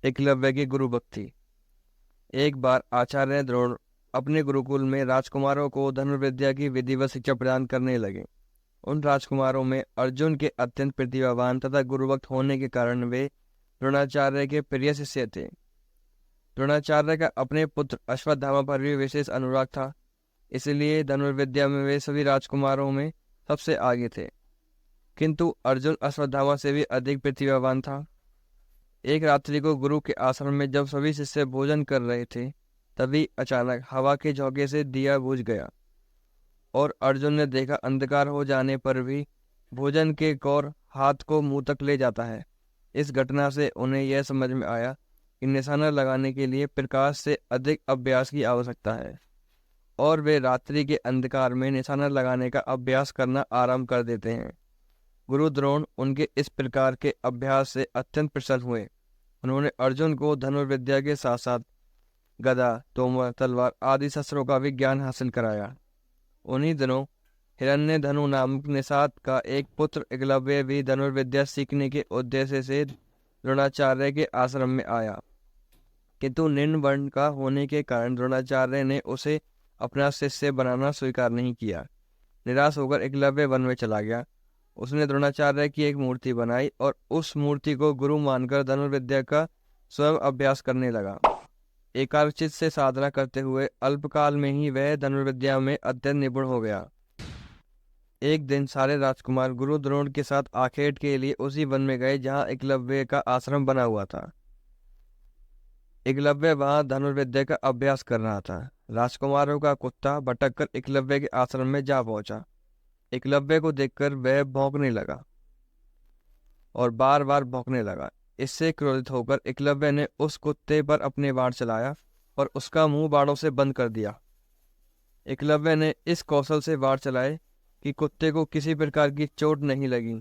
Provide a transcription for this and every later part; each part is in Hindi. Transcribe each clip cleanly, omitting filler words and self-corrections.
एकलव्य की गुरु भक्ति। एक बार आचार्य द्रोण अपने गुरुकुल में राजकुमारों को धनुर्विद्या की विधिवत शिक्षा प्रदान करने लगे। उन राजकुमारों में अर्जुन के अत्यंत प्रतिभावान तथा गुरुभक्त होने के कारण वे द्रोणाचार्य के प्रिय शिष्य थे। द्रोणाचार्य का अपने पुत्र अश्वत्थामा पर भी विशेष अनुराग था, इसलिए धनुर्विद्या में वे सभी राजकुमारों में सबसे आगे थे। किंतु अर्जुन अश्वत्थामा से भी अधिक प्रतिभावान था। एक रात्रि को गुरु के आश्रम में जब सभी शिष्य भोजन कर रहे थे, तभी अचानक हवा के झोंके से दिया बुझ गया और अर्जुन ने देखा अंधकार हो जाने पर भी भोजन के कौर हाथ को मुंह तक ले जाता है। इस घटना से उन्हें यह समझ में आया कि निशाना लगाने के लिए प्रकाश से अधिक अभ्यास की आवश्यकता है और वे रात्रि के अंधकार में निशाना लगाने का अभ्यास करना आरंभ कर देते हैं। गुरु द्रोण उनके इस प्रकार के अभ्यास से अत्यंत प्रसन्न हुए। उन्होंने अर्जुन को धनुर्विद्या के साथ साथ गदा, तोमर, तलवार आदि शस्त्रों का भी ज्ञान हासिल कराया। उन्हीं दिनों हिरण्यधनु नामक निषाद का एक पुत्र एकलव्य भी धनुर्विद्या सीखने के उद्देश्य से द्रोणाचार्य के आश्रम में आया, किंतु निम्न वर्ण का होने के कारण द्रोणाचार्य ने उसे अपना शिष्य बनाना स्वीकार नहीं किया। निराश होकर एकलव्य वन में चला गया। उसने द्रोणाचार्य की एक मूर्ति बनाई और उस मूर्ति को गुरु मानकर धनुर्विद्या का स्वयं अभ्यास करने लगा। एकाग्रचित्त से साधना करते हुए अल्पकाल में ही वह धनुर्विद्या में अत्यंत निपुण हो गया। एक दिन सारे राजकुमार गुरु द्रोण के साथ आखेट के लिए उसी वन में गए जहाँ एकलव्य का आश्रम बना हुआ था। एकलव्य वहां धनुर्विद्या का अभ्यास कर रहा था। राजकुमारों का कुत्ता भटक कर एकलव्य के आश्रम में जा पहुंचा। एकलव्य को देखकर वह भौंकने लगा और बार बार भौंकने लगा। इससे क्रोधित होकर एकलव्य ने उस कुत्ते पर अपने बाण चलाया और उसका मुंह बाणों से बंद कर दिया। एकलव्य ने इस कौशल से बाण चलाए कि कुत्ते को किसी प्रकार की चोट नहीं लगी,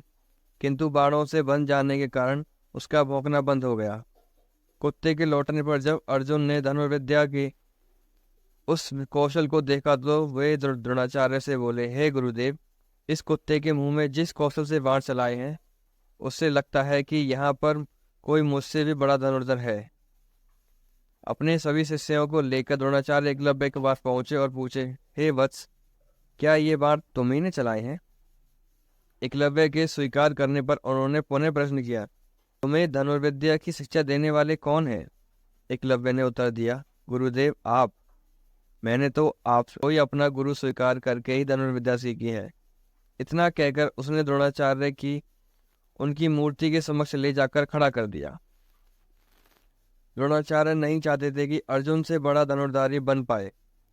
किंतु बाणों से बंद जाने के कारण उसका भौंकना बंद हो गया। कुत्ते के लौटने पर जब अर्जुन ने धनुर्विद्या के उस कौशल को देखा तो वे द्रोणाचार्य से बोले, हे गुरुदेव, इस कुत्ते के मुंह में जिस कौशल से बाण चलाए हैं उससे लगता है कि यहाँ पर कोई मुझसे भी बड़ा धनुर्धर है। अपने सभी शिष्यों को लेकर द्रोणाचार्य एकलव्य के पास पहुंचे और पूछे, हे वत्स, क्या ये बाण तुम ही ने चलाए हैं? एकलव्य के स्वीकार करने पर उन्होंने पुनः प्रश्न किया, तुम्हें धनुर्विद्या की शिक्षा देने वाले कौन है? एकलव्य ने उत्तर दिया, गुरुदेव आप। मैंने तो आपको ही अपना गुरु स्वीकार करके ही धनुर्विद्या सीखी है। इतना कहकर उसने द्रोणाचार्य की उनकी मूर्ति के समक्ष ले जाकर खड़ा कर दिया। द्रोणाचार्य नहीं चाहते थे कि अर्जुन से बड़ा धनुर्धारी बन पाए।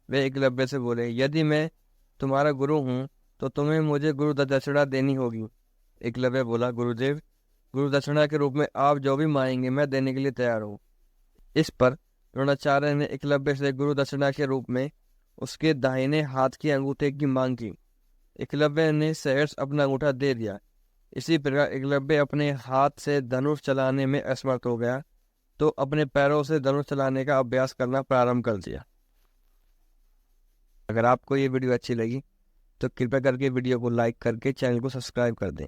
वे एकलव्य से बोले, यदि मैं तुम्हारा गुरु हूँ तो तुम्हें मुझे गुरु दक्षिणा देनी होगी। एकलव्य बोला, गुरुदेव, गुरु दक्षिणा के रूप में आप जो भी मांगेंगे मैं देने के लिए तैयार हूँ। इस पर द्रोणाचार्य ने एकलव्य से गुरु दक्षिणा के रूप में उसके दाहिने हाथ की अंगूठे की मांग की। एकलव्य ने सहर्ष अपना अंगूठा दे दिया। इसी प्रकार एकलव्य अपने हाथ से धनुष चलाने में असमर्थ हो गया तो अपने पैरों से धनुष चलाने का अभ्यास करना प्रारंभ कर दिया। अगर आपको ये वीडियो अच्छी लगी तो कृपया करके वीडियो को लाइक करके चैनल को सब्सक्राइब कर दें।